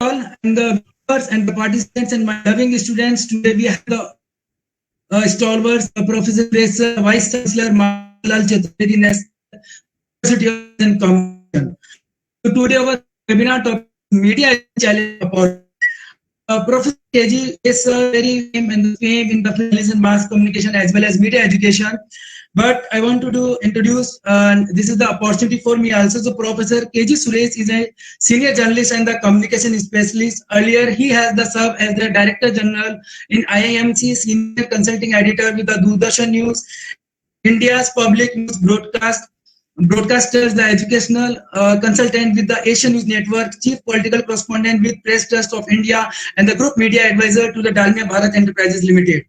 all and the viewers and the participants and my loving students. Today we have the stalwarts, Professor Suresh, Vice Chancellor Lal Chaturvedi, National University of and Communication. So today our webinar topic is media challenge opportunity. Professor KG is very fame in the journalism, mass communication as well as media education. But I want to introduce, this is the opportunity for me also. So Professor KG Suresh is a senior journalist and the communication specialist. Earlier, he has served as the Director General in IIMC, senior consulting editor with the Doordarshan News, India's public news broadcasters, the educational consultant with the Asian News Network, chief political correspondent with Press Trust of India, and the group media advisor to the Dalmia Bharat Enterprises Limited.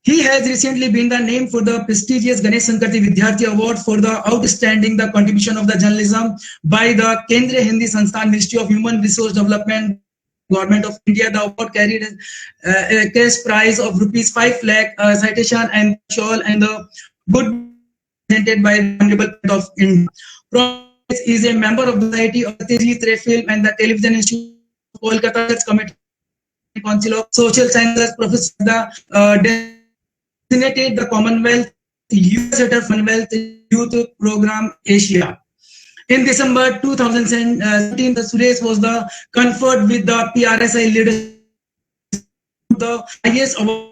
He has recently been the name for the prestigious Ganesh Sankarti Vidyarthi Award for the outstanding the contribution of the journalism by the Kendriya Hindi Sansthan, Ministry of Human Resource Development, Government of India. The award carried a cash prize of ₹5 lakh, citation and shawl and the good presented by the Honorable President of India. Professor is a member of the Society of the Tejli Tray Film and the Television Institute of Kolkata Committee Council of Social Sciences. Professor designated the Commonwealth Youth Commonwealth Youth Program Asia. In December 2017, the Suresh was conferred with the PRSI Leadership, the highest award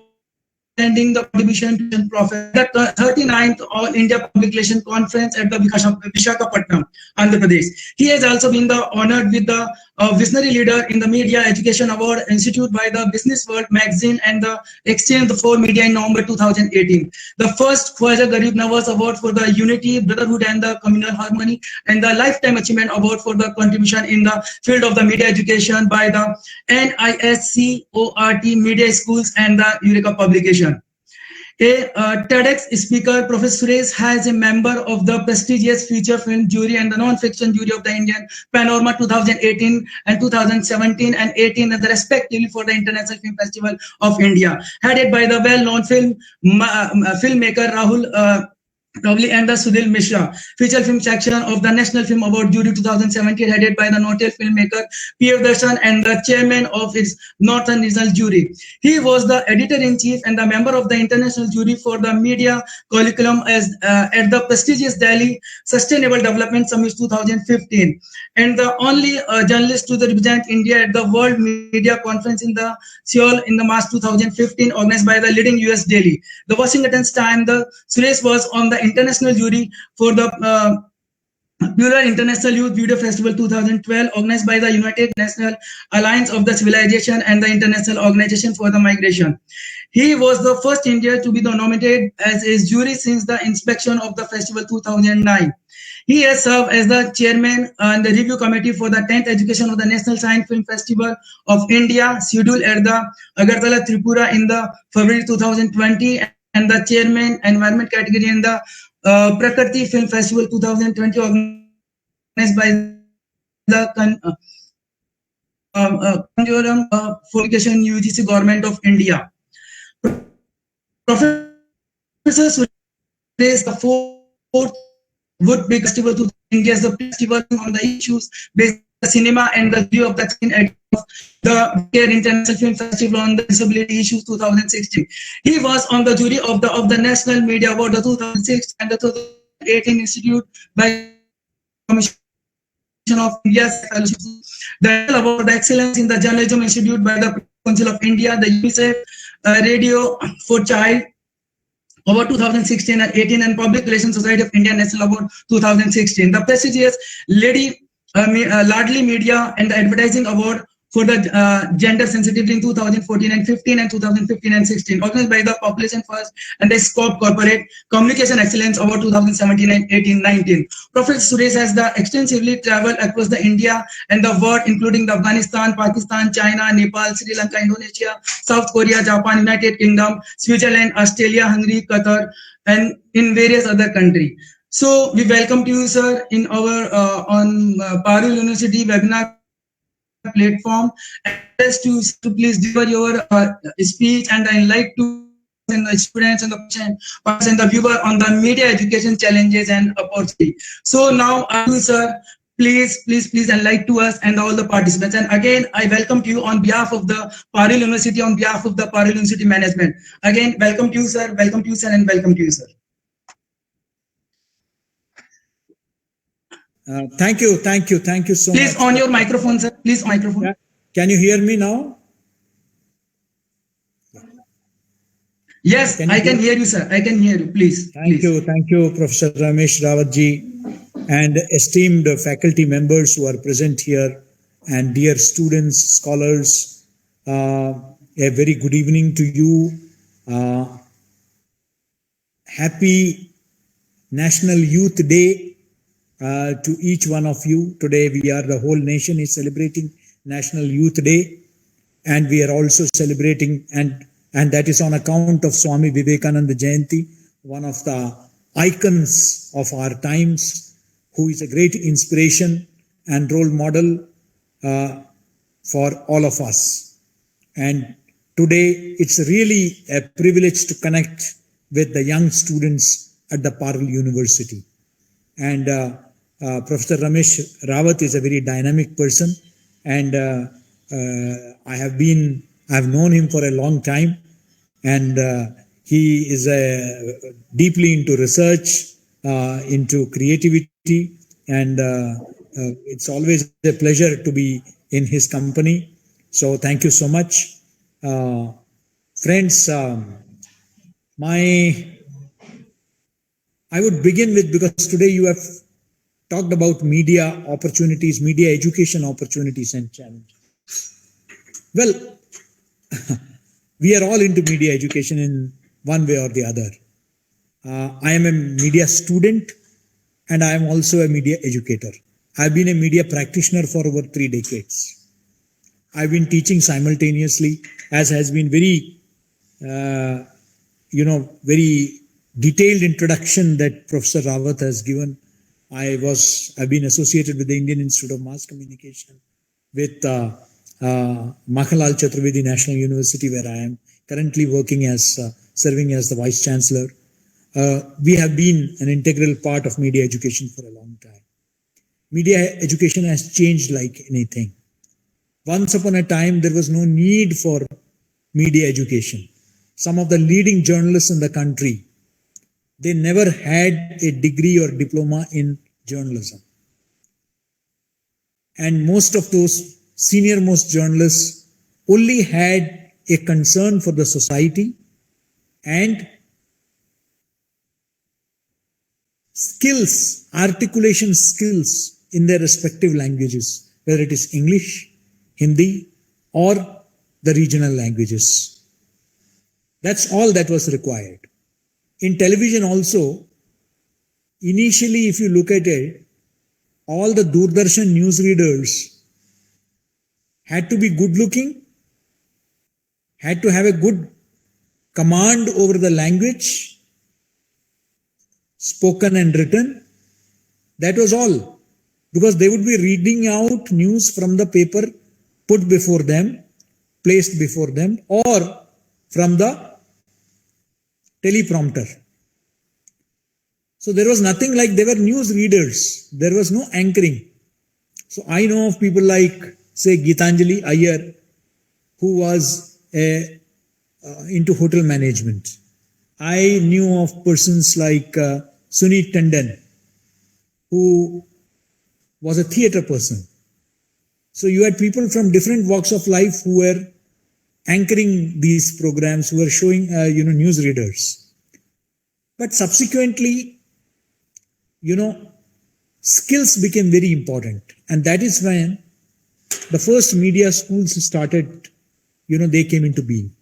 attending the contribution to profit, the 39th All India Public Relations Conference at the Visakhapatnam, Andhra Pradesh. He has also been honored with the Visionary Leader in the Media Education Award instituted by the Business World magazine and the Exchange for Media in November 2018. The first Khwaja Garib Nawaz Award for the Unity, Brotherhood and the Communal Harmony, and the Lifetime Achievement Award for the contribution in the field of the media education by the NISCORT Media Schools and the Eureka Publication. A TEDx speaker, Professor Suresh, has a member of the prestigious feature film jury and the non-fiction jury of the Indian Panorama 2018 and 2017 and 18, and respectively for the International Film Festival of India, headed by the well-known filmmaker Rahul Ravli and the Sudhil Mishra. Feature film section of the National Film Award Jury 2017, headed by the noted filmmaker P.F. Darshan and the chairman of its Northern Regional Jury. He was the editor-in-chief and the member of the International Jury for the Media Curriculum at the prestigious Delhi Sustainable Development Summit 2015, and the only journalist to represent India at the World Media Conference in the Seoul in the March 2015, organized by the leading US daily, The Washington Times. The Suresh was on the international jury for the Plural International Youth Video Festival 2012, organized by the United National Alliance of the Civilization and the International Organization for the Migration. He was the first Indian to be nominated as a jury since the inspection of the festival 2009. He has served as the chairman and the review committee for the 10th edition of the National Science Film Festival of India, scheduled at the Agartala, Tripura in the February 2020, and the chairman environment category in the Prakriti Film Festival 2020, organized by the Conjurum Fortification UGC Government of India. Professor Suresh is the fourth Woodbridge Festival to India's the festival on the issues based on the cinema and the view of the the International Film Festival on the Disability Issues 2016. He was on the jury of the National Media Award 2006 and the 2018 Institute by Commission of India's Fellowship. The Award Excellence in the Journalism Institute by the Council of India, the UNICEF Radio for Child Award 2016 and 18, and Public Relations Society of India National Award 2016. The prestigious Ladli Media and the Advertising Award for the gender sensitivity in 2014 and 15 and 2015 and 16, organized by the Population First and the Scope Corporate Communication Excellence Award 2017 and 18-19. Professor Suresh has extensively traveled across the India and the world, including the Afghanistan, Pakistan, China, Nepal, Sri Lanka, Indonesia, South Korea, Japan, United Kingdom, Switzerland, Australia, Hungary, Qatar, and in various other countries. So we welcome you, sir, in our on Parul University webinar platform, and to please deliver your speech, and I like to and the students and the viewer on the media education challenges and opportunity. So now, sir, please enlighten to us and all the participants. And again, I welcome you on behalf of the Parel University, on behalf of the Parel University management. Again, welcome to you, sir. Welcome to you, sir, and welcome to you, sir. Thank you so much. Please on your microphone, sir. Please microphone. Yeah. Can you hear me now? Yes, I can hear you, sir. I can hear you. Please. Thank you, Professor Ramesh Rawat ji, and esteemed faculty members who are present here, and dear students, scholars. A very good evening to you. Happy National Youth Day to each one of you. Today the whole nation is celebrating National Youth Day, and we are also celebrating, and that is on account of Swami Vivekananda Jayanti, one of the icons of our times, who is a great inspiration and role model for all of us. And today it's really a privilege to connect with the young students at the Parel University. And Professor Ramesh Rawat is a very dynamic person, and I have known him for a long time, and he is deeply into research, into creativity, and it's always a pleasure to be in his company. So thank you so much. Friends, I would begin with, because today you have talked about media opportunities, media education opportunities and challenges. Well, we are all into media education in one way or the other. I am a media student, and I am also a media educator. I've been a media practitioner for over 3 decades. I've been teaching simultaneously, as has been very detailed introduction that Professor Rawat has given. I've been associated with the Indian Institute of Mass Communication, with Makhanlal Chaturvedi National University, where I am currently working serving as the Vice Chancellor. We have been an integral part of media education for a long time. Media education has changed like anything. Once upon a time, there was no need for media education. Some of the leading journalists in the country, they never had a degree or diploma in journalism. And most of those senior-most journalists only had a concern for the society and skills, articulation skills in their respective languages, whether it is English, Hindi, or the regional languages. That's all that was required. In television also, initially, if you look at it, all the Doordarshan newsreaders had to be good looking, had to have a good command over the language, spoken and written. That was all. Because they would be reading out news from the paper put before them, placed before them, or from the teleprompter. So there was nothing like, they were news readers. There was no anchoring. So I know of people like, say, Gitanjali Iyer, who was into hotel management. I knew of persons like Suneet Tandon, who was a theatre person. So you had people from different walks of life who were anchoring these programs, who were showing, news readers. But subsequently, skills became very important. And that is when the first media schools started, they came into being.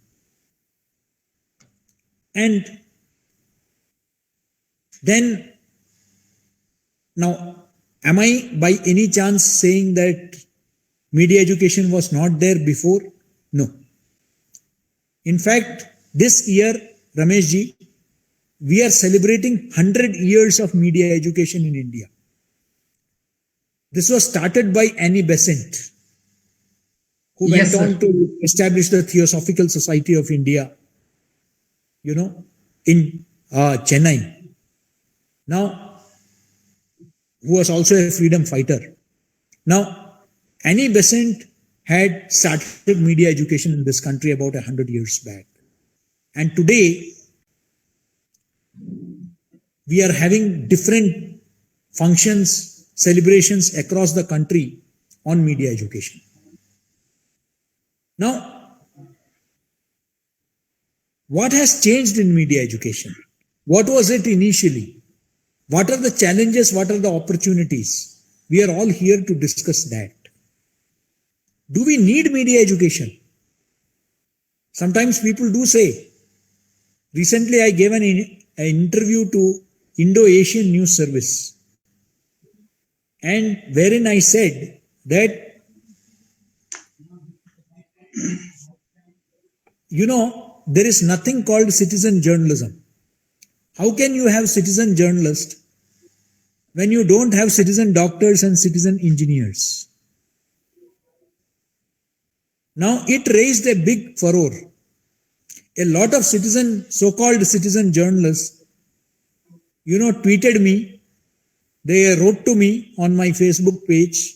And then, now, am I by any chance saying that media education was not there before? No. In fact, this year, Ramesh ji, we are celebrating 100 years of media education in India. This was started by Annie Besant, who went on to establish the Theosophical Society of India, in Chennai. Now, who was also a freedom fighter. Now, Annie Besant had started media education in this country about 100 years back. And today, we are having different functions, celebrations across the country on media education. Now, what has changed in media education? What was it initially? What are the challenges? What are the opportunities? We are all here to discuss that. Do we need media education? Sometimes people do say. Recently, I gave an interview to Indo-Asian News Service, and wherein I said that, there is nothing called citizen journalism. How can you have citizen journalists when you don't have citizen doctors and citizen engineers? Now, it raised a big furore. A lot of so-called citizen journalists, tweeted me. They wrote to me on my Facebook page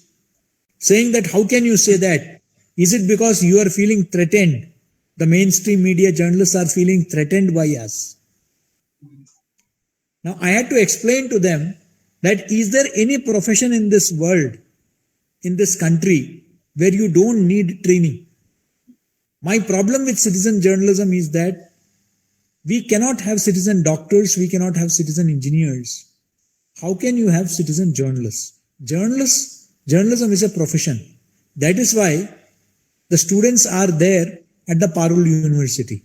saying that, how can you say that? Is it because you are feeling threatened? The mainstream media journalists are feeling threatened by us. Now, I had to explain to them that is there any profession in this world, in this country, where you don't need training? My problem with citizen journalism is that we cannot have citizen doctors, we cannot have citizen engineers. How can you have citizen journalists? Journalism is a profession. That is why the students are there at the Parul University.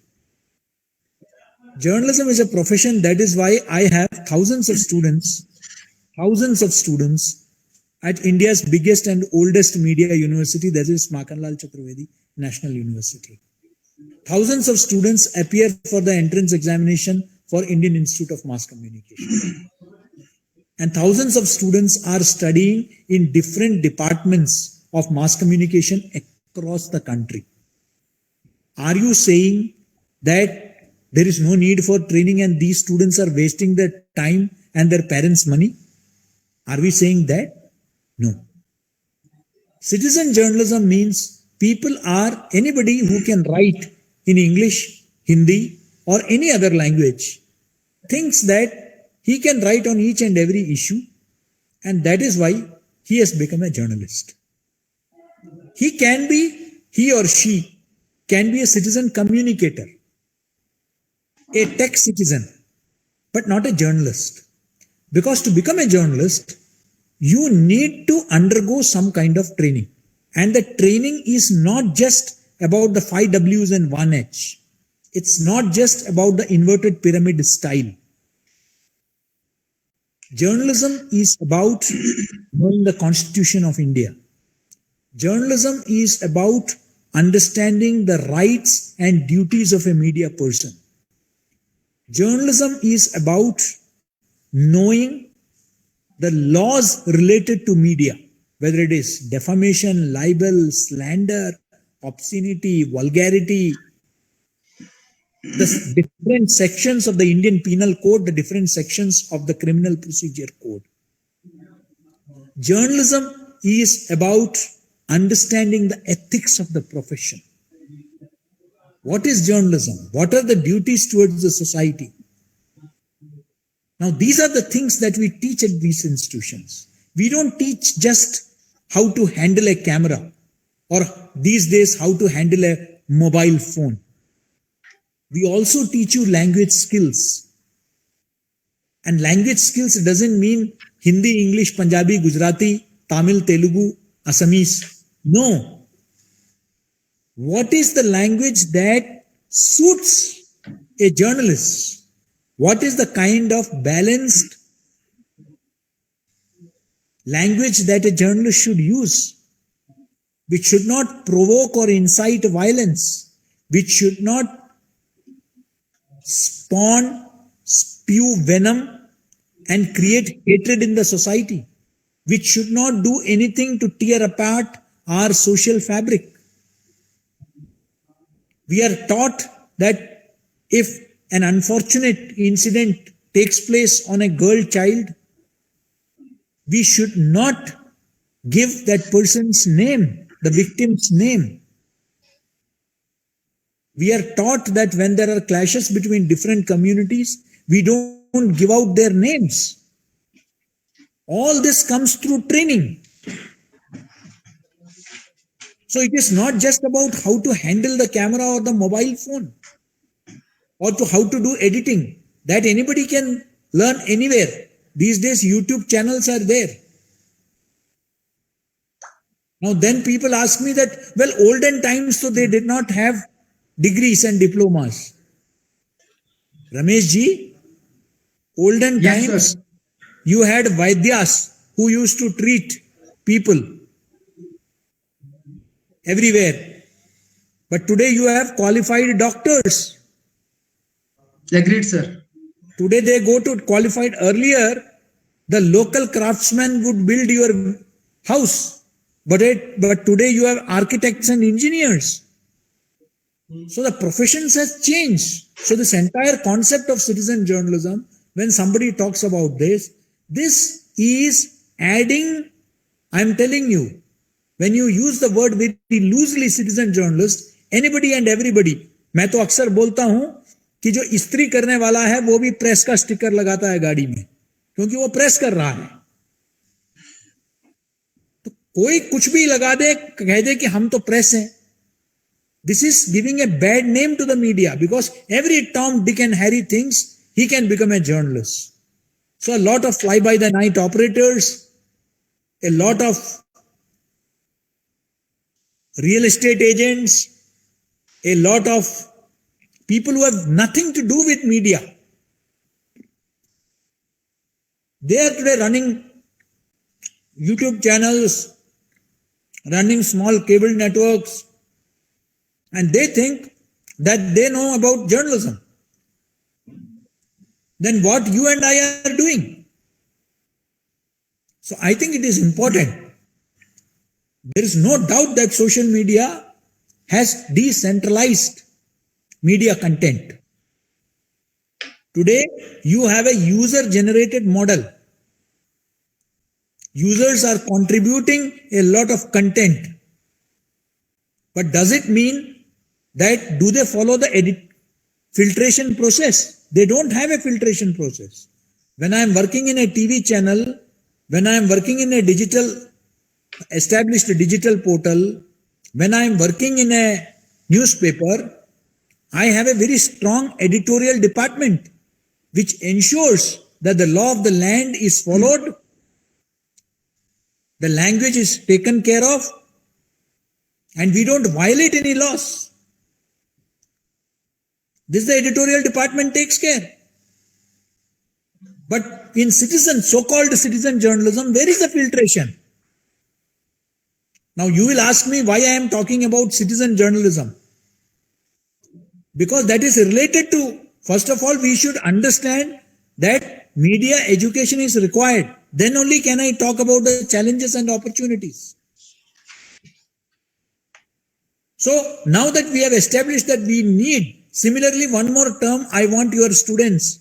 Journalism is a profession. That is why I have thousands of students at India's biggest and oldest media university, that is Makhanlal Chaturvedi National University. Thousands of students appear for the entrance examination for Indian Institute of Mass Communication. And thousands of students are studying in different departments of mass communication across the country. Are you saying that there is no need for training and these students are wasting their time and their parents' money? Are we saying that? No. Citizen journalism means anybody who can write in English, Hindi, or any other language thinks that he can write on each and every issue, and that is why he has become a journalist. He or she can be a citizen communicator, a tech citizen, but not a journalist. Because to become a journalist, you need to undergo some kind of training. And the training is not just about the 5 W's and 1 H. It's not just about the inverted pyramid style. Journalism is about knowing the Constitution of India. Journalism is about understanding the rights and duties of a media person. Journalism is about knowing the laws related to media, whether it is defamation, libel, slander, obscenity, vulgarity, the different sections of the Indian Penal Code, the different sections of the Criminal Procedure Code. Journalism is about understanding the ethics of the profession. What is journalism? What are the duties towards the society? Now, these are the things that we teach at these institutions. We don't teach just how to handle a camera or these days how to handle a mobile phone. We also teach you language skills. And language skills doesn't mean Hindi, English, Punjabi, Gujarati, Tamil, Telugu, Assamese. No. What is the language that suits a journalist? What is the kind of balanced language that a journalist should use? Which should not provoke or incite violence, which should not spew venom and create hatred in the society, which should not do anything to tear apart our social fabric. We are taught that if an unfortunate incident takes place on a girl child, we should not give that person's name, the victim's name. We are taught that when there are clashes between different communities, we don't give out their names. All this comes through training. So it is not just about how to handle the camera or the mobile phone or to how to do editing. That anybody can learn anywhere. These days YouTube channels are there. Now then people ask me that, well, olden times, so they did not have degrees and diplomas. Ramesh ji, olden Yes, times, sir. you had Vaidyas who used to treat people everywhere. But today you have qualified doctors. Agreed, sir. Today they go to qualified. Earlier, the local craftsman would build your house. But today you have architects and engineers. So the professions has changed. So this entire concept of citizen journalism, when somebody talks about this is adding, I'm telling you, when you use the word very loosely, citizen journalist, anybody and everybody, मैं तो अक्सर बोलता हूं कि जो इस्त्री करने वाला है वो भी प्रेस का स्टिकर लगाता है गाड़ी में, क्योंकि वो प्रेस कर रहा है. तो कोई कुछ भी लगा दे, कह दे कि हम तो प्रेस हैं. This is giving a bad name to the media, because every Tom, Dick and Harry thinks he can become a journalist. So a lot of fly-by-the-night operators, a lot of real estate agents, a lot of people who have nothing to do with media, they are today running YouTube channels, running small cable networks, and they think that they know about journalism. Then what you and I are doing? So I think it is important. There is no doubt that social media has decentralized media content. Today, you have a user-generated model. Users are contributing a lot of content. But does it mean that do they follow the filtration process? They don't have a filtration process. When I am working in a TV channel, when I am working in a established digital portal, when I am working in a newspaper, I have a very strong editorial department which ensures that the law of the land is followed, the language is taken care of, and we don't violate any laws. This the editorial department takes care. But in so-called citizen journalism, where is the filtration? Now you will ask me why I am talking about citizen journalism. Because that is related to, first of all, we should understand that media education is required. Then only can I talk about the challenges and opportunities. So now that we have established that we need, similarly, one more term I want your students,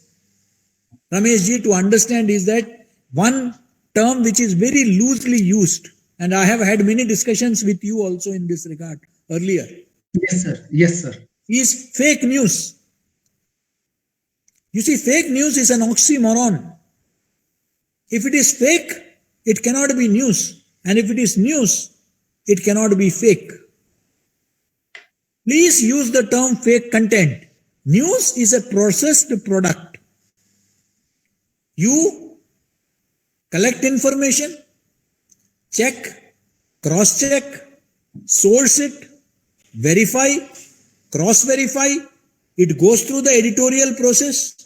Ramesh ji, to understand is that one term which is very loosely used, and I have had many discussions with you also in this regard earlier. Yes, sir. Yes, sir. Is fake news. You see, fake news is an oxymoron. If it is fake, it cannot be news. And if it is news, it cannot be fake. Please use the term fake content. News is a processed product. You collect information, check, cross-check, source it, verify, cross-verify. It goes through the editorial process,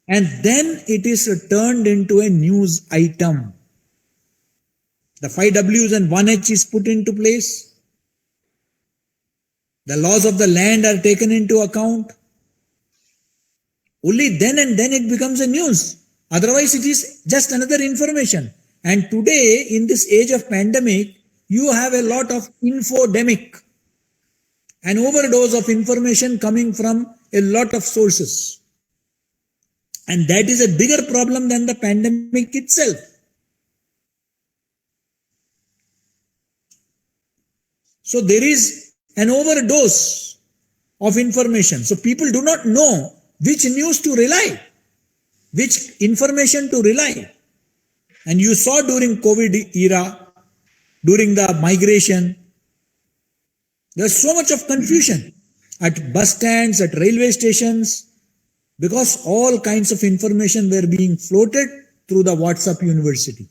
and then it is turned into a news item. The 5 W's and 1 H is put into place. The laws of the land are taken into account. Only then and then it becomes a news. Otherwise, it is just another information. And today, in this age of pandemic, you have a lot of infodemic, an overdose of information coming from a lot of sources. And that is a bigger problem than the pandemic itself. So there is an overdose of information. So people do not know which news to rely, which information to rely. And you saw during COVID era, during the migration, there's so much of confusion at bus stands, at railway stations, because all kinds of information were being floated through the WhatsApp University.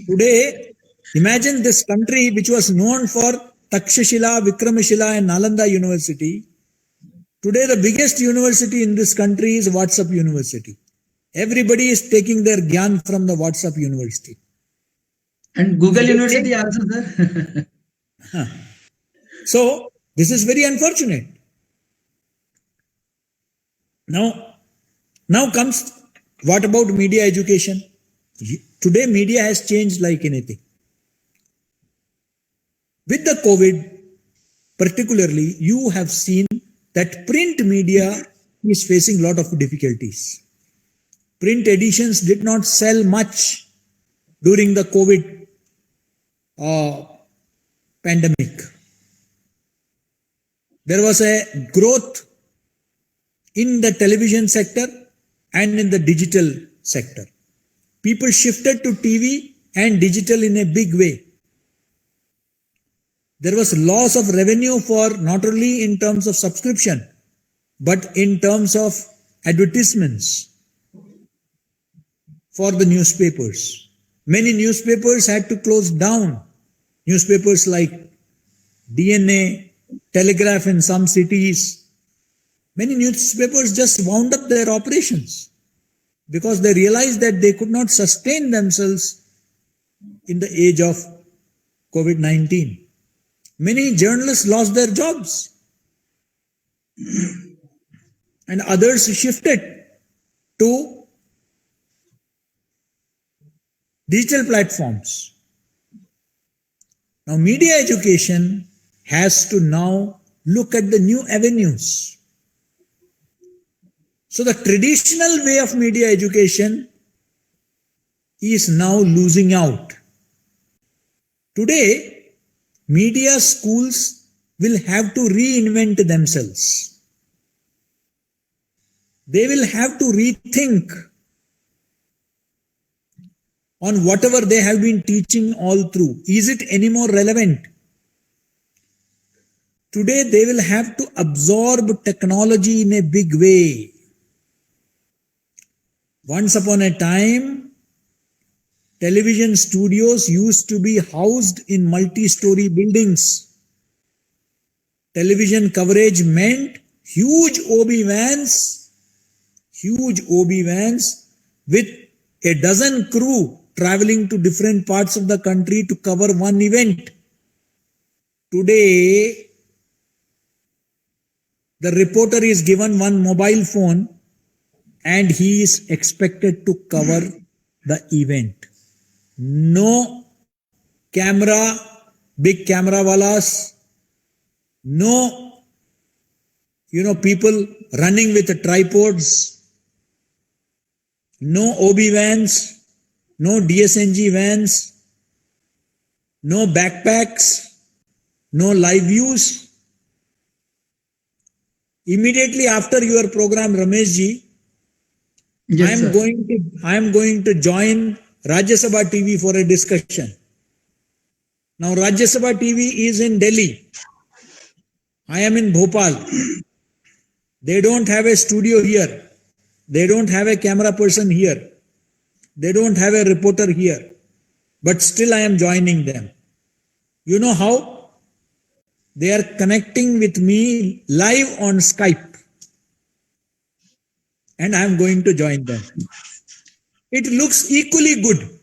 Today, imagine this country which was known for Takshashila, Vikramashila and Nalanda University. Today, the biggest university in this country is WhatsApp University. Everybody is taking their gyan from the WhatsApp University. And Google University also, sir. So, this is very unfortunate. Now comes, what about media education? Today, media has changed like anything. With the COVID, particularly, you have seen that print media is facing a lot of difficulties. Print editions did not sell much during the COVID pandemic. There was a growth in the television sector and in the digital sector. People shifted to TV and digital in a big way. There was loss of revenue for not only in terms of subscription, but in terms of advertisements for the newspapers. Many newspapers had to close down. Newspapers like DNA, Telegraph in some cities. Many newspapers just wound up their operations because they realized that they could not sustain themselves in the age of COVID-19. Many journalists lost their jobs and others shifted to digital platforms. Now, media education has to now look at the new avenues. So the traditional way of media education is now losing out. Today, media schools will have to reinvent themselves. They will have to rethink on whatever they have been teaching all through. Is it any more relevant? Today, they will have to absorb technology in a big way. Once upon a time, television studios used to be housed in multi-story buildings. Television coverage meant huge OB vans with a dozen crew traveling to different parts of the country to cover one event. Today, the reporter is given one mobile phone and he is expected to cover the event. No camera, big camera walas, no, people running with tripods, no OB vans, no DSNG vans, no backpacks, no live views. Immediately after your program, Ramesh ji, Yes, sir. I am going to join Rajya Sabha TV for a discussion. Now, Rajya Sabha TV is in Delhi. I am in Bhopal. They don't have a studio here. They don't have a camera person here. They don't have a reporter here. But still I am joining them. You know how? They are connecting with me live on Skype. And I am going to join them. It looks equally good.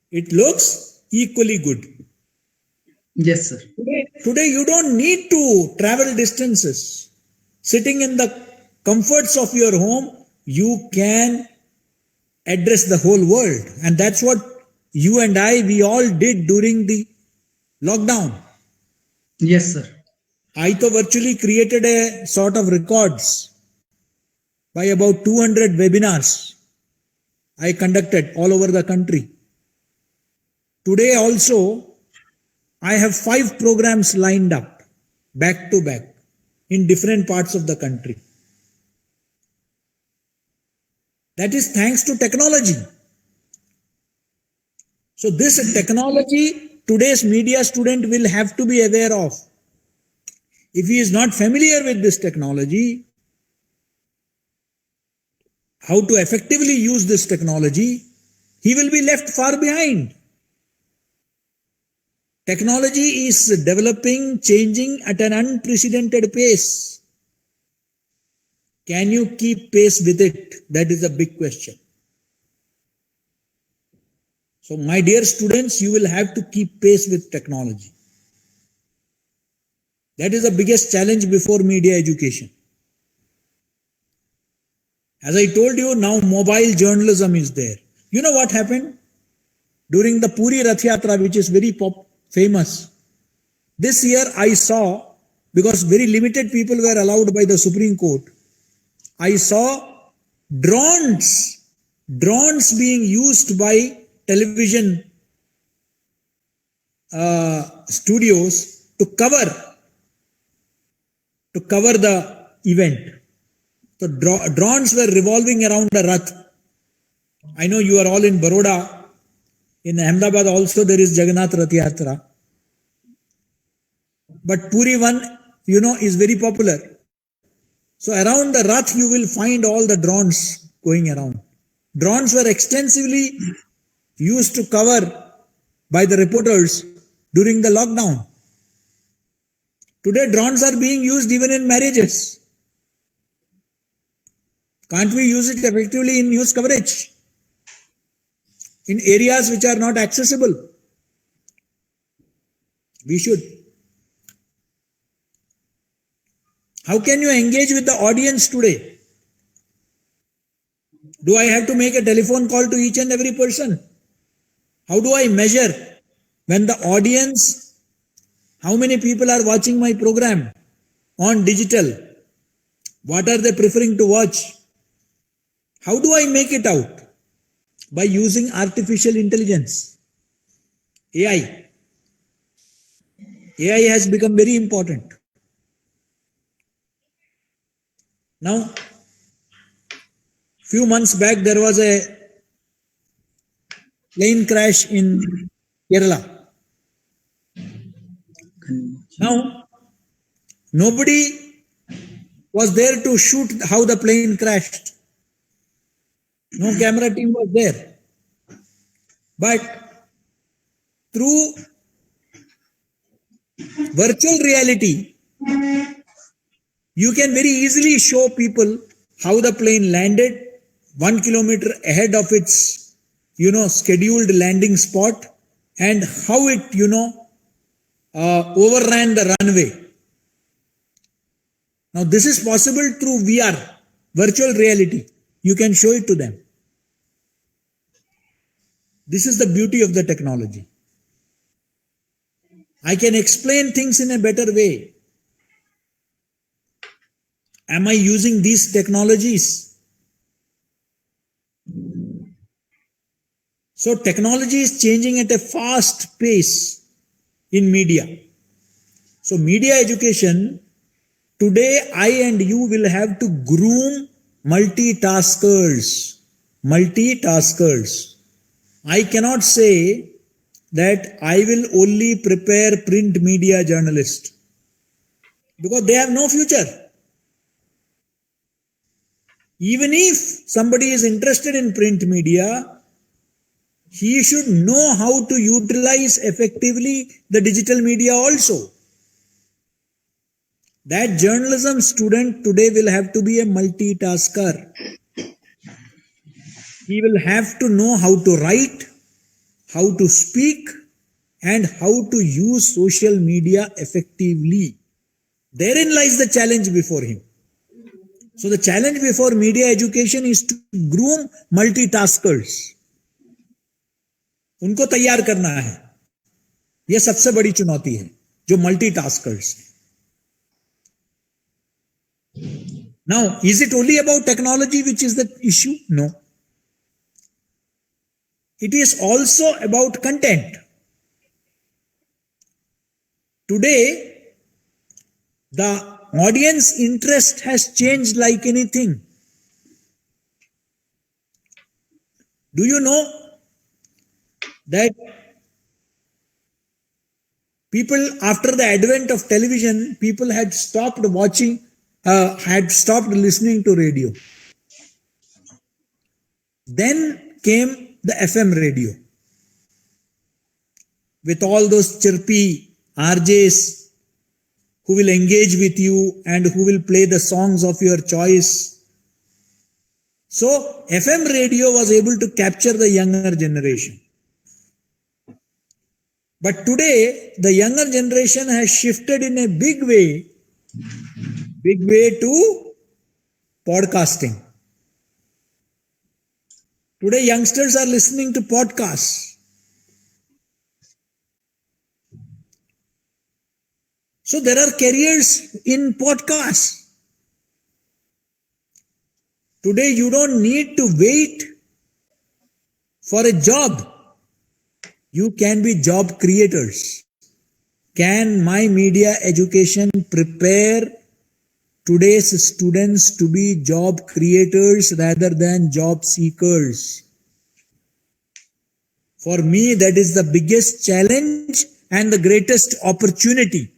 It looks equally good. Yes, sir. Today you don't need to travel distances. Sitting in the comforts of your home, you can address the whole world. And that's what you and we all did during the lockdown. Yes, sir. I virtually created a sort of records by about 200 webinars I conducted all over the country. Today also, I have 5 programs lined up, back to back, in different parts of the country. That is thanks to technology. So this technology, today's media student will have to be aware of. If he is not familiar with this technology, how to effectively use this technology, he will be left far behind. Technology is developing, changing at an unprecedented pace. Can you keep pace with it? That is a big question. So, my dear students, you will have to keep pace with technology. That is the biggest challenge before media education. As I told you, now mobile journalism is there. You know what happened? During the Puri Rath Yatra, which is very famous, this year I saw, because very limited people were allowed by the Supreme Court, I saw drones being used by television studios to cover the event. So drones were revolving around the Rath. I know you are all in Baroda. In Ahmedabad also there is Jagannath Rath Yatra. But Puri one, is very popular. So around the Rath you will find all the drones going around. Drones were extensively used to cover by the reporters during the lockdown. Today drones are being used even in marriages. Can't we use it effectively in news coverage? In areas which are not accessible? We should. How can you engage with the audience today? Do I have to make a telephone call to each and every person? How do I measure when the audience, how many people are watching my program on digital? What are they preferring to watch? How do I make it out? By using artificial intelligence, AI. AI has become very important. Now, few months back there was a plane crash in Kerala. Now, nobody was there to shoot how the plane crashed. No camera team was there. But through virtual reality, you can very easily show people how the plane landed 1 kilometer ahead of its, scheduled landing spot, and how it, overran the runway. Now this is possible through VR, virtual reality. You can show it to them. This is the beauty of the technology. I can explain things in a better way. Am I using these technologies? So technology is changing at a fast pace in media. So media education, today I and you will have to groom multitaskers. I cannot say that I will only prepare print media journalists because they have no future. Even if somebody is interested in print media, he should know how to utilize effectively the digital media also. That journalism student today will have to be a multitasker. He will have to know how to write, how to speak, and how to use social media effectively. Therein lies the challenge before him. So the challenge before media education is to groom multitaskers. उनको तैयार करना है. यह सबसे बड़ी चुनौती है, जो multitaskers. Now, is it only about technology which is the issue? No. It is also about content. Today, the audience interest has changed like anything. Do you know that people, after the advent of television, people had stopped watching, had stopped listening to radio. Then came the FM radio with all those chirpy RJs who will engage with you and who will play the songs of your choice. So FM radio was able to capture the younger generation. But today, the younger generation has shifted in a big way to podcasting. Today, youngsters are listening to podcasts. So there are careers in podcasts. Today, you don't need to wait for a job. You can be job creators. Can My Media Education prepare today's students to be job creators rather than job seekers? For me, that is the biggest challenge and the greatest opportunity.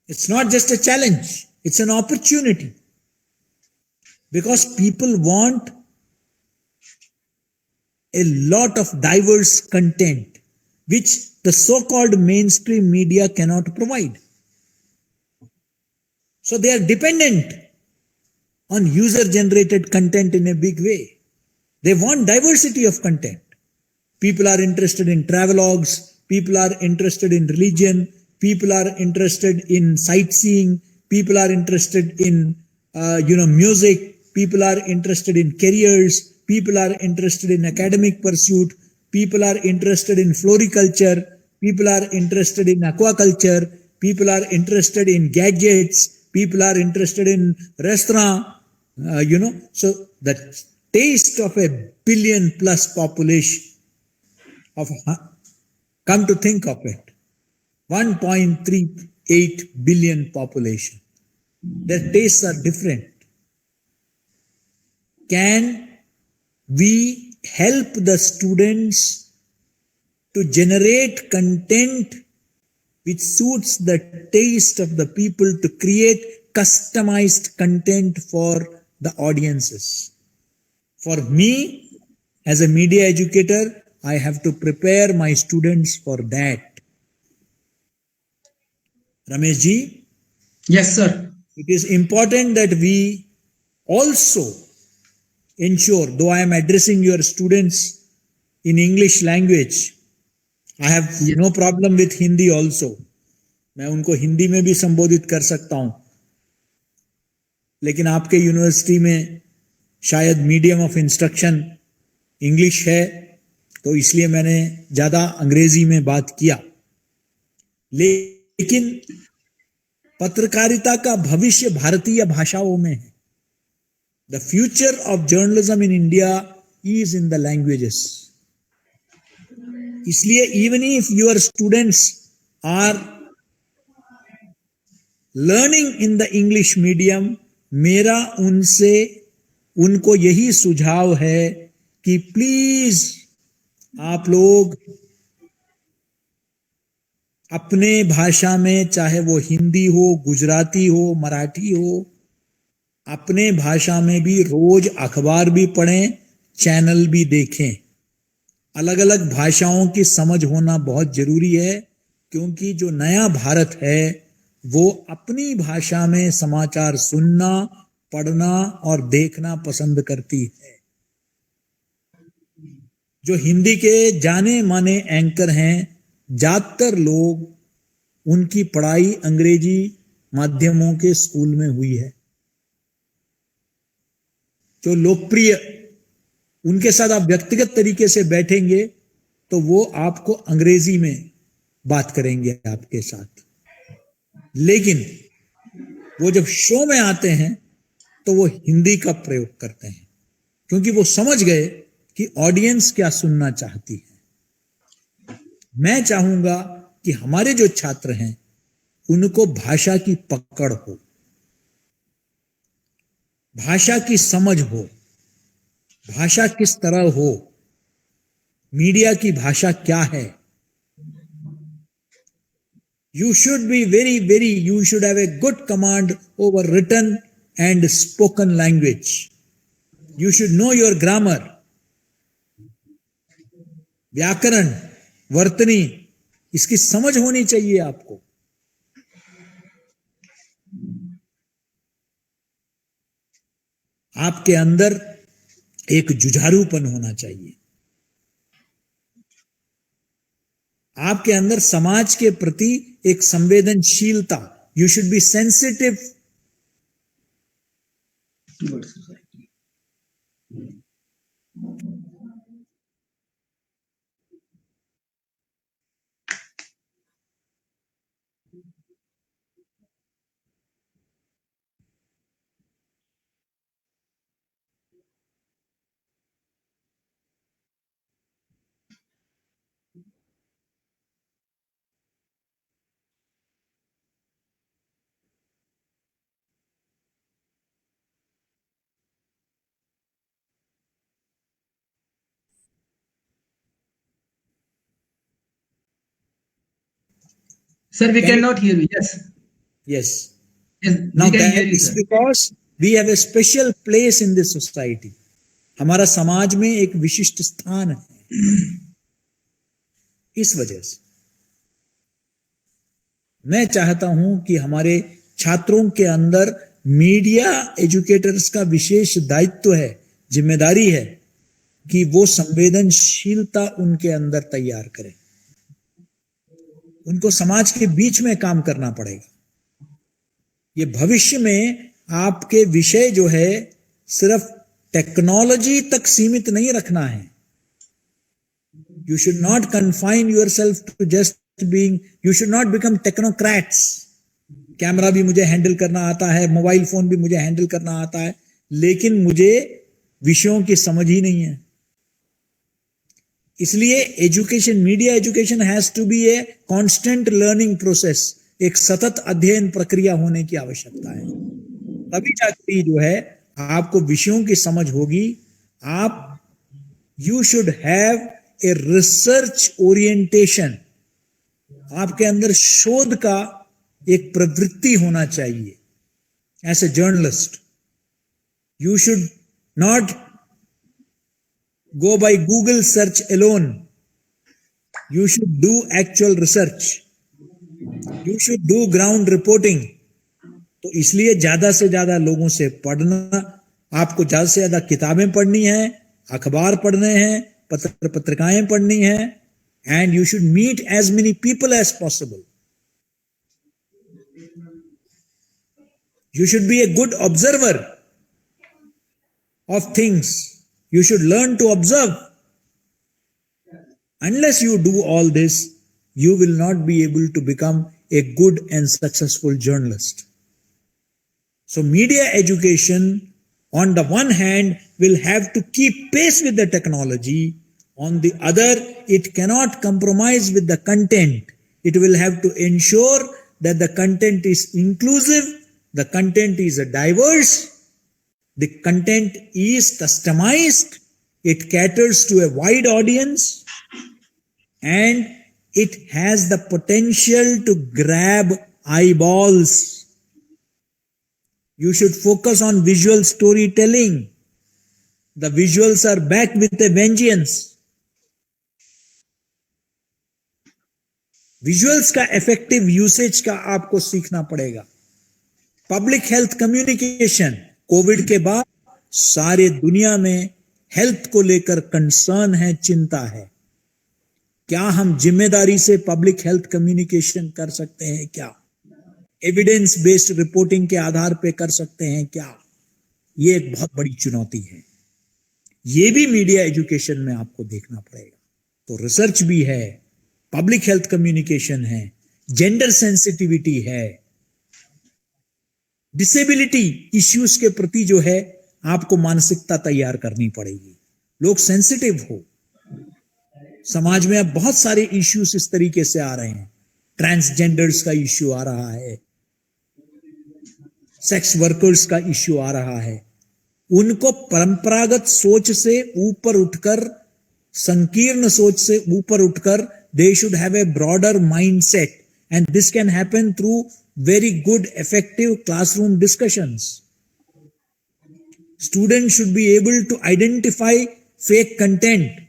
It's not just a challenge, it's an opportunity. Because people want a lot of diverse content, which the so-called mainstream media cannot provide. So they are dependent on user-generated content in a big way. They want diversity of content. People are interested in travelogues, people are interested in religion, people are interested in sightseeing, people are interested in music, people are interested in careers, people are interested in academic pursuit, people are interested in floriculture, people are interested in aquaculture, people are interested in gadgets, people are interested in restaurant, So the taste of a billion plus population come to think of it, 1.38 billion population. Their tastes are different. Can we help the students to generate content which suits the taste of the people, to create customized content for the audiences? For me, as a media educator, I have to prepare my students for that. Ramesh ji? Yes, sir. It is important that we also ensure, though I am addressing your students in English language, I have no problem with Hindi also. मैं उनको हिंदी में भी संबोधित कर सकता हूं, लेकिन आपके यूनिवर्सिटी में शायद मीडियम ऑफ इंस्ट्रक्शन इंग्लिश है, तो इसलिए मैंने ज्यादा अंग्रेजी में बात किया. लेकिन पत्रकारिता का भविष्य भारतीय भाषाओं में है. The future of journalism in India is in the languages. इसलिए even if your students are learning in the English medium, मेरा उनको यही सुझाव है कि प्लीज आप लोग अपने भाषा में, चाहे वो हिंदी हो, गुजराती हो, मराठी हो, अपने भाषा में भी रोज अखबार भी पढ़ें, चैनल भी देखें. अलग अलग भाषाओं की समझ होना बहुत जरूरी है, क्योंकि जो नया भारत है वो अपनी भाषा में समाचार सुनना, पढ़ना और देखना पसंद करती है. जो हिंदी के जाने माने एंकर हैं, ज्यादातर लोग उनकी पढ़ाई अंग्रेजी माध्यमों के स्कूल में हुई है. जो लोकप्रिय, उनके साथ आप व्यक्तिगत तरीके से बैठेंगे तो वो आपको अंग्रेजी में बात करेंगे आपके साथ. लेकिन वो जब शो में आते हैं तो वो हिंदी का प्रयोग करते हैं, क्योंकि वो समझ गए कि ऑडियंस क्या सुनना चाहती है. मैं चाहूंगा कि कि हमारे जो छात्र हैं उनको भाषा की पकड़ हो, भाषा की समझ हो, भाषा किस तरह हो, मीडिया की भाषा क्या है. You should be you should have a good command over written and spoken language. You should know your grammar, व्याकरण, वर्तनी, इसकी समझ होनी चाहिए आपको. आपके अंदर एक जुझारूपन होना चाहिए. आपके अंदर समाज के प्रति एक संवेदनशीलता. You should be sensitive. Sir, we cannot hear you. Yes. Yes. Yes, Now we can that hear you, is sir. because we have a special place in this society. हमारा समाज में एक विशिष्ट स्थान है. इस वजह से मैं चाहता हूं कि हमारे छात्रों के अंदर मीडिया एजुकेटर्स का विशेष दायित्व है, जिम्मेदारी है कि वो संवेदनशीलता उनके अंदर तैयार करें. उनको समाज के बीच में काम करना पड़ेगा. ये भविष्य में आपके विषय जो है सिर्फ टेक्नोलॉजी तक सीमित नहीं रखना है. You should not confine yourself to just being, you should not become technocrats. Camera भी मुझे हैंडल करना आता है, मोबाइल फोन भी मुझे हैंडल करना आता है, लेकिन मुझे विषयों की समझ ही नहीं है. इसलिए education, media education has to be a constant learning process. एक सतत अध्ययन प्रक्रिया होने की आवश्यकता है. तभी जाकर जो है आपको विषयों की समझ होगी. आप you should have a research orientation. आपके अंदर शोध का एक प्रवृत्ति होना चाहिए. As a journalist you should not go by Google search alone. You should do actual research. You should do ground reporting. तो इसलिए ज्यादा से ज्यादा लोगों से पढ़ना, आपको ज्यादा से ज्यादा किताबें पढ़नी है, अखबार पढ़ने हैं, पत्रिकाएं पढ़नी है, and you should meet as many people as possible. You should be a good observer of things. You should learn to observe. Unless you do all this, you will not be able to become a good and successful journalist. So media education, on the one hand, will have to keep pace with the technology. On the other, it cannot compromise with the content. It will have to ensure that the content is inclusive, the content is diverse, the content is customized, it caters to a wide audience, and it has the potential to grab eyeballs. You should focus on visual storytelling. The visuals are back with a vengeance. Visuals का effective usage का आपको सीखना पड़ेगा. Public health communication, Covid के बाद सारे दुनिया में हेल्थ को लेकर कंसर्न है, चिंता है. क्या हम जिम्मेदारी से पब्लिक हेल्थ कम्युनिकेशन कर सकते हैं? क्या एविडेंस बेस्ड रिपोर्टिंग के आधार पे कर सकते हैं? क्या ये एक बहुत बड़ी चुनौती है. ये भी मीडिया एजुकेशन में आपको देखना पड़ेगा. तो रिसर्च भी है, पब्लिक हेल्थ कम्युनिकेशन है, जेंडर सेंसिटिविटी है, डिसेबिलिटी इश्यूज के प्रति जो है आपको मानसिकता तैयार करनी पड़ेगी. लोग सेंसिटिव हो. समाज में अब बहुत सारे इश्यूज इस तरीके से आ रहे हैं. ट्रांसजेंडर्स का इश्यू आ रहा है, सेक्स वर्कर्स का इश्यू आ रहा है, उनको परंपरागत सोच से ऊपर उठकर, संकीर्ण सोच से ऊपर उठकर, they should have a broader mindset, and this can happen through very good effective classroom discussions. Students should be able to identify fake content,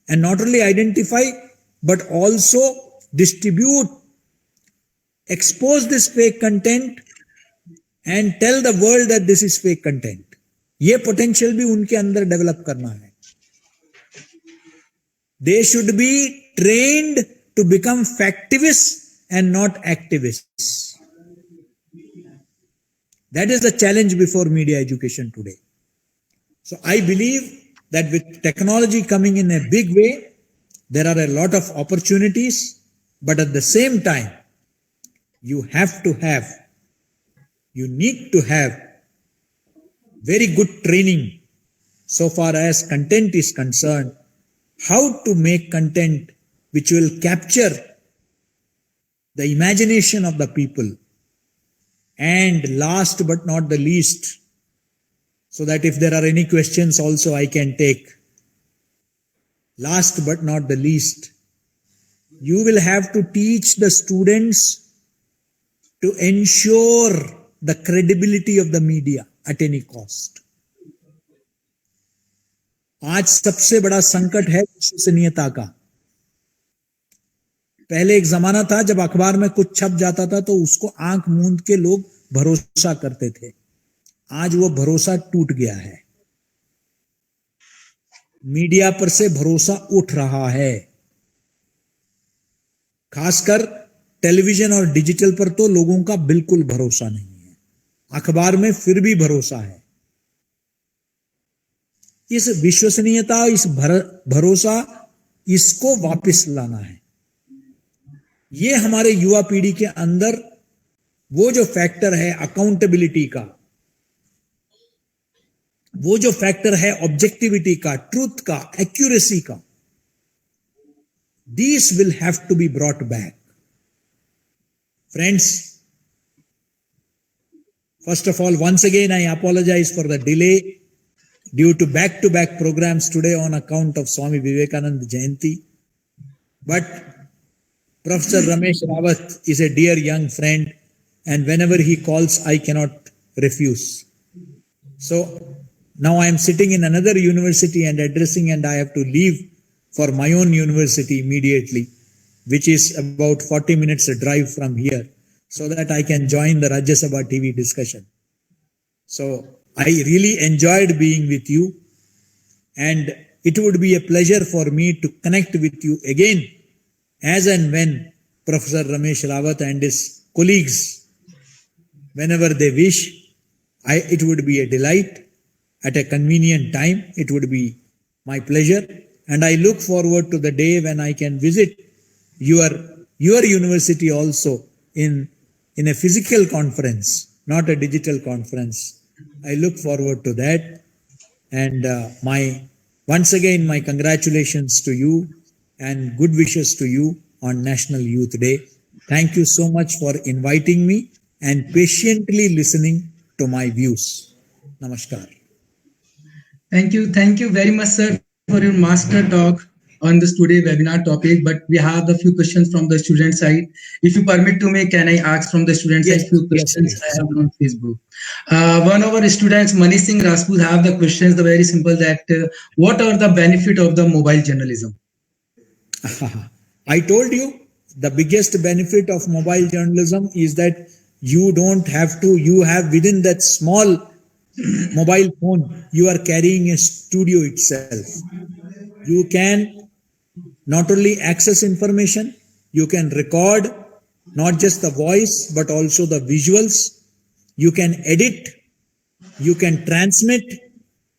and not only identify but also distribute, expose this fake content and tell the world that this is fake content. ये potential भी उनके अंदर develop करना है. They should be trained to become factivists and not activists. That is the challenge before media education today. So I believe that with technology coming in a big way, there are a lot of opportunities, but at the same time, you need to have very good training so far as content is concerned, how to make content which will capture the imagination of the people, and last but not the least, so that if there are any questions also I can take, last but not the least, you will have to teach the students to ensure the credibility of the media at any cost. आज सबसे बड़ा संकट है विश्वसनीयता का. पहले एक जमाना था जब अखबार में कुछ छप जाता था तो उसको आंख मूंद के लोग भरोसा करते थे. आज वो भरोसा टूट गया है. मीडिया पर से भरोसा उठ रहा है. खासकर टेलीविजन और डिजिटल पर तो लोगों का बिल्कुल भरोसा नहीं है. अखबार में फिर भी भरोसा है. इस विश्वसनीयता, इस भरोसा, इसको वापस लाना है. ये हमारे युवा पीढ़ी के अंदर वो जो फैक्टर है अकाउंटेबिलिटी का, वो जो फैक्टर है ऑब्जेक्टिविटी का, ट्रूथ का, एक्यूरेसी का, these will have to be brought back. Friends, first of all, once again I apologize for the delay due to back-to-back programs today on account of Swami Vivekananda Jayanti. But Professor Ramesh Rawat is a dear young friend, and whenever he calls, I cannot refuse. So now I am sitting in another university and addressing, and I have to leave for my own university immediately, which is about 40 minutes a drive from here, so that I can join the Rajya Sabha TV discussion. So I really enjoyed being with you, and it would be a pleasure for me to connect with you again as and when Professor Ramesh Rawat and his colleagues, whenever they wish. It would be a delight. At a convenient time, it would be my pleasure, and I look forward to the day when I can visit your university also in a physical conference, not a digital conference. I look forward to that, and once again my congratulations to you and good wishes to you on National Youth Day. Thank you so much for inviting me and patiently listening to my views. Namaskar. Thank you very much, sir, for your master talk on this today webinar topic. But we have a few questions from the student side. If you permit to me, can I ask from the student side few questions? Yes. I have on Facebook. One of our students, Manish Singh Rajput, have the questions. The very simple that what are the benefit of the mobile journalism? I told you the biggest benefit of mobile journalism is that you don't have to. You have within that small mobile phone, you are carrying a studio itself. You can not only access information, you can record not just the voice but also the visuals. You can edit, you can transmit,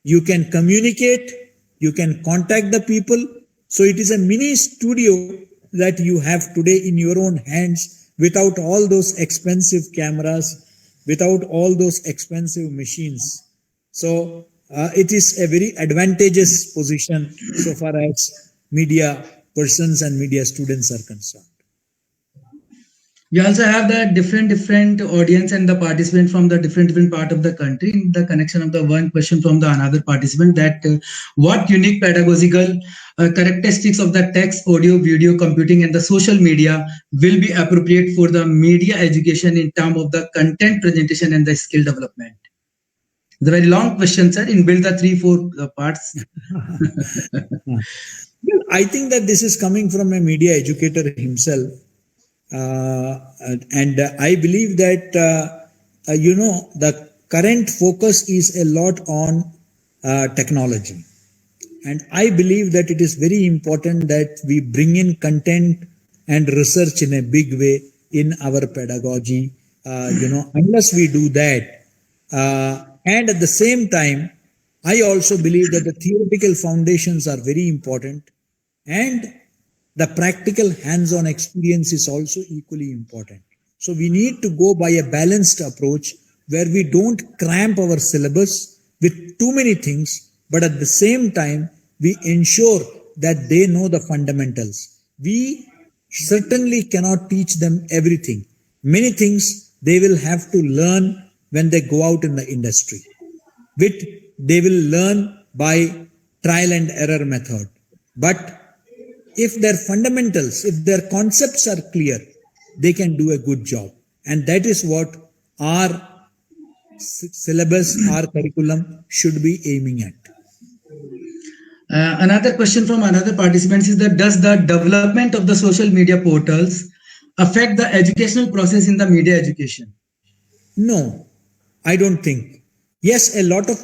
you can communicate, you can contact the people. So it is a mini studio that you have today in your own hands, without all those expensive cameras, without all those expensive machines. So it is a very advantageous position so far as media persons and media students are concerned. We also have the different audience and the participant from the different part of the country. In the connection of the one question from the another participant, that what unique pedagogical characteristics of the text, audio, video, computing, and the social media will be appropriate for the media education in terms of the content presentation and the skill development? It's a very long question, sir. In build the 3-4 parts. Well, I think that this is coming from a media educator himself. And I believe that, the current focus is a lot on technology. And I believe that it is very important that we bring in content and research in a big way in our pedagogy. Unless we do that, and at the same time, I also believe that the theoretical foundations are very important, and the practical hands-on experience is also equally important. So we need to go by a balanced approach where we don't cramp our syllabus with too many things, but at the same time, we ensure that they know the fundamentals. We certainly cannot teach them everything. Many things they will have to learn when they go out in the industry, which they will learn by trial and error method. But if their fundamentals, if their concepts are clear, they can do a good job. And that is what our syllabus, our curriculum should be aiming at. Another question from another participant is that does the development of the social media portals affect the educational process in the media education? No, I don't think. Yes, a lot of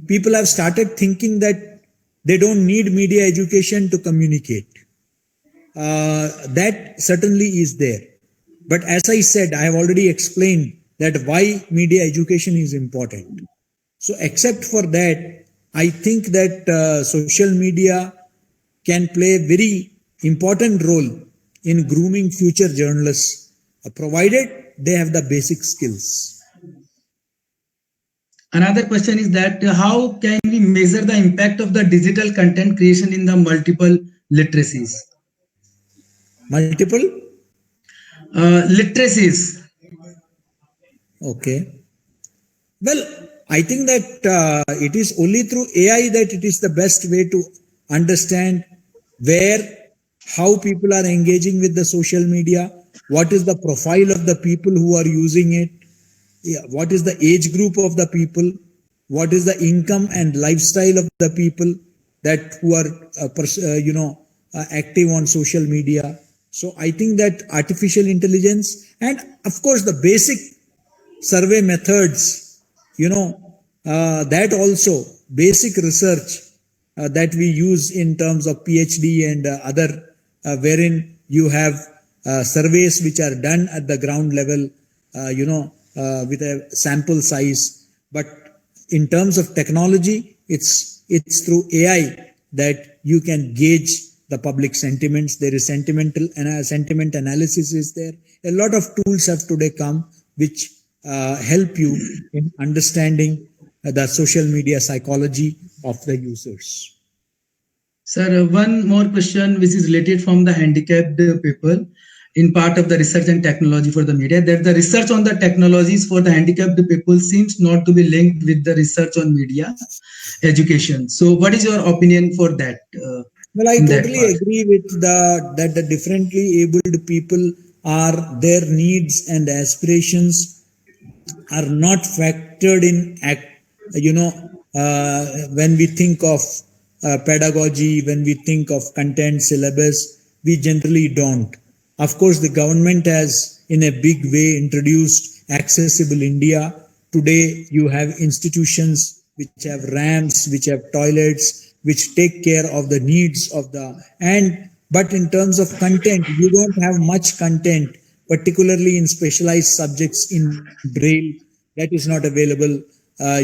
people have started thinking that they don't need media education to communicate. That certainly is there. But as I said, I have already explained that why media education is important. So except for that, I think that social media can play a very important role in grooming future journalists, provided they have the basic skills. Another question is that how can we measure the impact of the digital content creation in the multiple literacies? Multiple? Literacies. Okay. Well, I think that it is only through AI that it is the best way to understand how people are engaging with the social media, what is the profile of the people who are using it, what is the age group of the people, what is the income and lifestyle of the people that who are active on social media. So I think that artificial intelligence and of course the basic survey methods, that also basic research that we use in terms of PhD and other, wherein you have surveys which are done at the ground level, with a sample size. But in terms of technology, it's through AI that you can gauge the public sentiments. There is sentiment analysis is there. A lot of tools have today come which help you in understanding the social media psychology of the users. Sir, one more question which is related from the handicapped people in part of the research and technology for the media, that the research on the technologies for the handicapped people seems not to be linked with the research on media education. So what is your opinion for that? Well, I totally agree with that the differently abled people their needs and aspirations are not factored in, when we think of pedagogy, when we think of content syllabus, we generally don't. Of course, the government has in a big way introduced Accessible India. Today, you have institutions which have ramps, which have toilets, which take care of the needs of but in terms of content, you don't have much content, particularly in specialized subjects in Braille, that is not available. I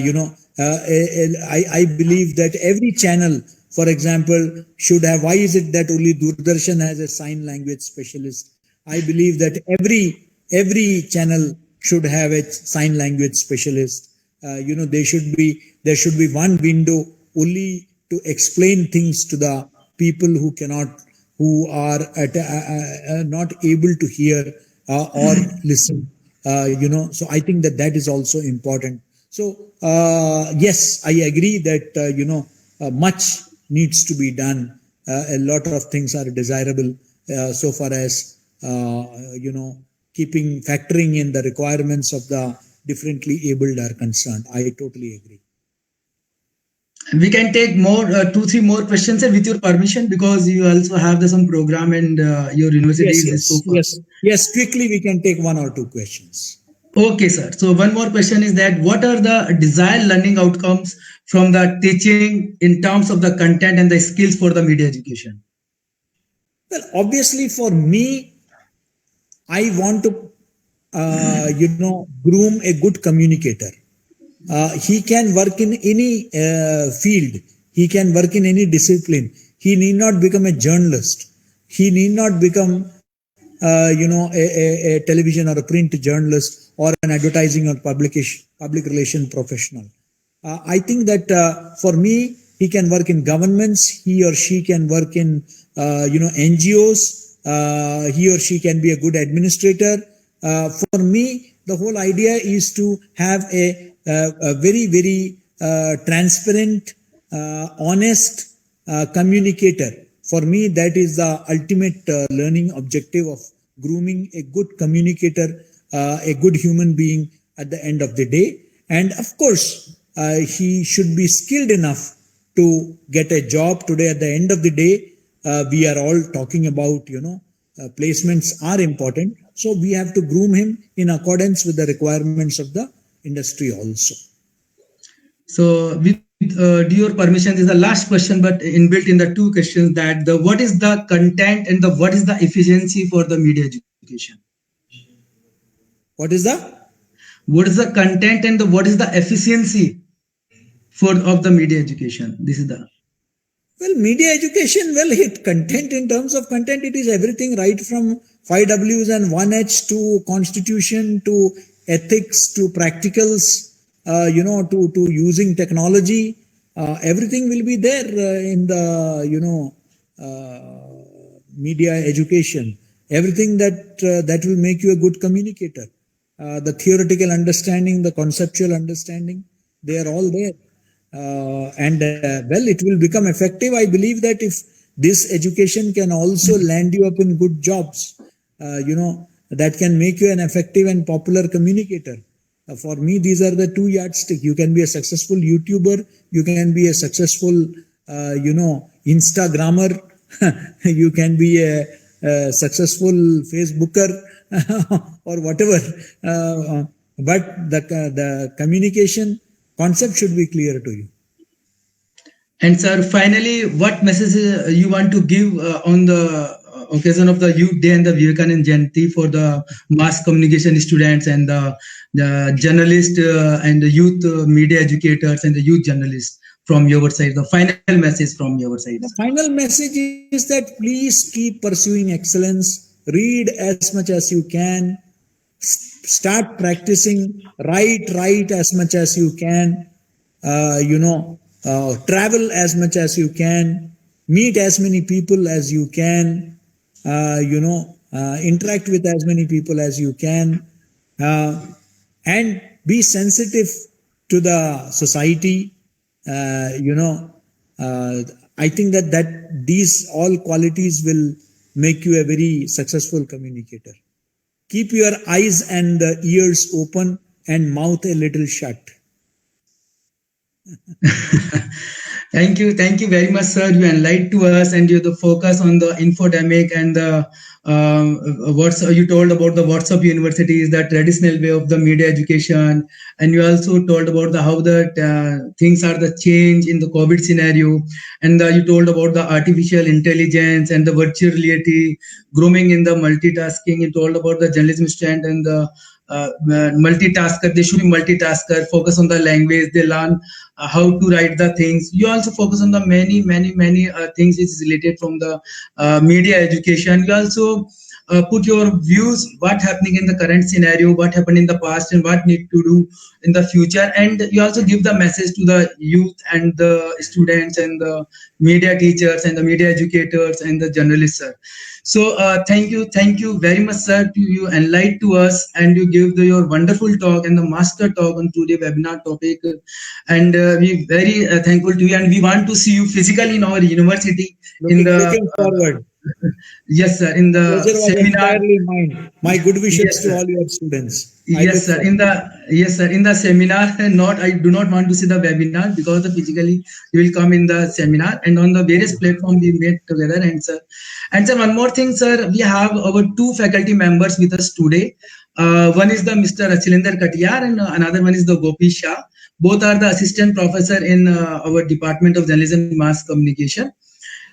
believe that every channel, for example, should have, why is it that only Doordarshan has a sign language specialist? I believe that every channel should have a sign language specialist. There should be one window only to explain things to the people who are not able to hear, or listen. So I think that is also important. So yes, I agree that much needs to be done. A lot of things are desirable so far as factoring in the requirements of the differently abled are concerned. I totally agree. We can take more 2-3 more questions, sir, with your permission, because you also have some program and your university is so far. Yes. Quickly, we can take 1 or 2 questions. Okay, sir. So one more question is that what are the desired learning outcomes from the teaching in terms of the content and the skills for the media education? Well, obviously, for me, I want to, groom a good communicator. He can work in any field. He can work in any discipline. He need not become a journalist. He need not become, a television or a print journalist or an advertising or public relation professional. I think that for me, he can work in governments. He or she can work in, NGOs. He or she can be a good administrator. For me, the whole idea is to have a very, very transparent, honest communicator. For me, that is the ultimate learning objective of grooming a good communicator, a good human being at the end of the day. And of course, he should be skilled enough to get a job. Today, at the end of the day, we are all talking about, placements are important. So we have to groom him in accordance with the requirements of the industry also. So with your permission, this is the last question, but inbuilt in the 2 questions, that what is the content and what is the efficiency for the media education? What is the? What is the content and what is the efficiency of the media education? This is the. Well, media education, content, in terms of content, it is everything right from 5 Ws and 1 H to constitution to ethics to practicals, to using technology. Everything will be there in the, media education. Everything that will make you a good communicator. The theoretical understanding, the conceptual understanding, they are all there. It will become effective. I believe that if this education can also land you up in good jobs, that can make you an effective and popular communicator. For me, these are the 2 yardsticks. You can be a successful YouTuber. You can be a successful, Instagrammer. You can be a successful Facebooker or whatever. But the communication concept should be clear to you. And sir, finally, what message you want to give on the occasion of the Youth Day and the Vivekanand Jayanti for the mass communication students and the journalists and the youth media educators and the youth journalists from your side? The final message from your side. The final message is that please keep pursuing excellence. Read as much as you can. Start practicing. Write as much as you can. Travel as much as you can. Meet as many people as you can. Interact with as many people as you can. And be sensitive to the society. I think that these all qualities will make you a very successful communicator. Keep your eyes and ears open and mouth a little shut. Thank you very much, sir. You enlightened to us, and you the focus on the infodemic and the what you told about the WhatsApp University is the traditional way of the media education, and you also told about how the things are the change in the COVID scenario, and you told about the artificial intelligence and the virtual reality, grooming in the multitasking. You told about the journalism student and the multitasker. They should be multitasker, focus on the language, they learn how to write the things. You also focus on the many things which is related from the media education. You also put your views, what happening in the current scenario, what happened in the past, and what need to do in the future. And you also give the message to the youth and the students and the media teachers and the media educators and the journalists, sir. So thank you very much, sir. You enlighten to us and you give your wonderful talk and the master talk on today's webinar topic. And we very thankful to you, and we want to see you physically in our university. Looking forward. Yes, sir. In the Pleasure was seminar. entirely mine. My good wishes Yes, to sir. all your students. Yes, sir. In the seminar, I do not want to see the webinar because physically you will come in the seminar, and on the various platforms we met together. And sir, one more thing, sir, we have our two faculty members with us today. One is the Mr. Achilendra Katiyar, and another one is the Gopi Shah. Both are the assistant professor in our Department of Journalism and Mass Communication,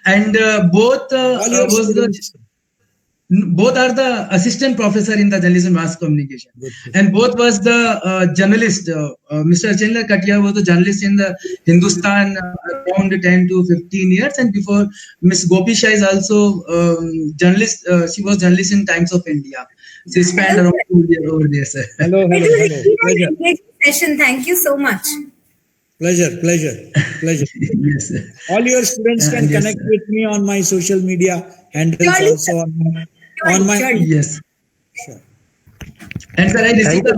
and both both are the assistant professor in the journalism mass communication. And both was the journalist. Mr. Achilendra Katiyar was the journalist in the Hindustan around 10 to 15 years, and before Miss Gopi Shah is also journalist. She was journalist in Times of India. She spent around 2 years over there, sir. Hello. Pleasure. Session. Thank you so much. Pleasure. Yes, sir. All your students can yes, connect sir. with me on my social media handles, Surely, also on my. Yes. Sure. And sir, I received a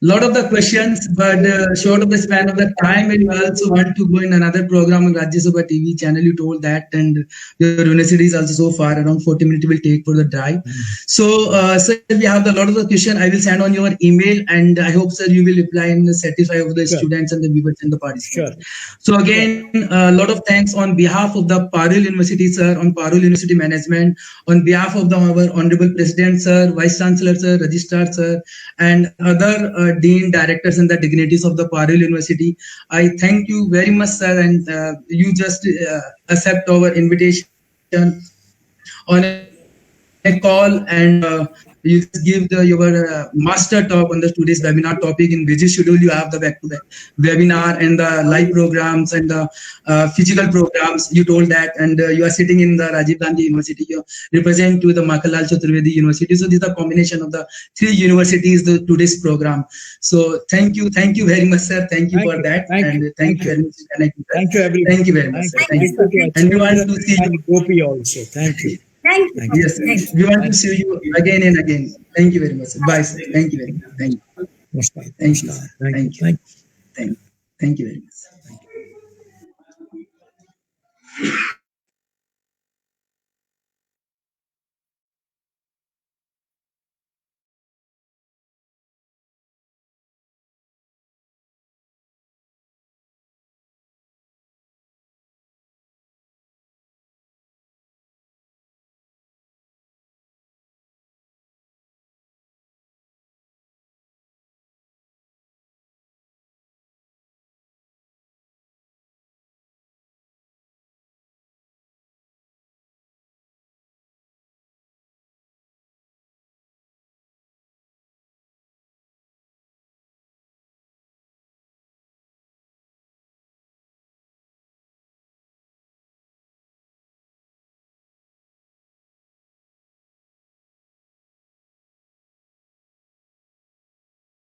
lot of the questions, but short of the span of the time, and you also want to go in another program on Rajya Sabha TV channel. You told that, and your university is also so far, around 40 minutes will take for the drive. So, sir, we have a lot of the question. I will send on your email, and I hope, sir, you will reply and satisfy of the students and the viewers and the participants. Sure. So again, a lot of thanks on behalf of the Parul University, sir, on Parul University Management, on behalf of our Honorable President, sir, Vice Chancellor, sir, Registrar, sir, and other Dean, Directors, and the dignitaries of the Parul University. I thank you very much, sir, and you just accept our invitation on a call, and you just give your master talk on the today's webinar topic. In busy schedule, you have the back-to-back webinar and the live programs and the physical programs. You told that, and you are sitting in the Rajiv Gandhi University. You represent to the Makanlal Chaturvedi University. So this is the combination of the three universities, the today's program. So thank you very much, sir. Thank you for that, and thank you very much. Thank you, everyone. Thank you very much. Thank you. And we want to see you. Gopi also. Thank you. Thank you. Yes, sir. We want to see you again and again. Thank you very much, sir. Bye, sir. Thank you very much. Thank you. Namaskar. Thank you. Thank you. Thank you very much.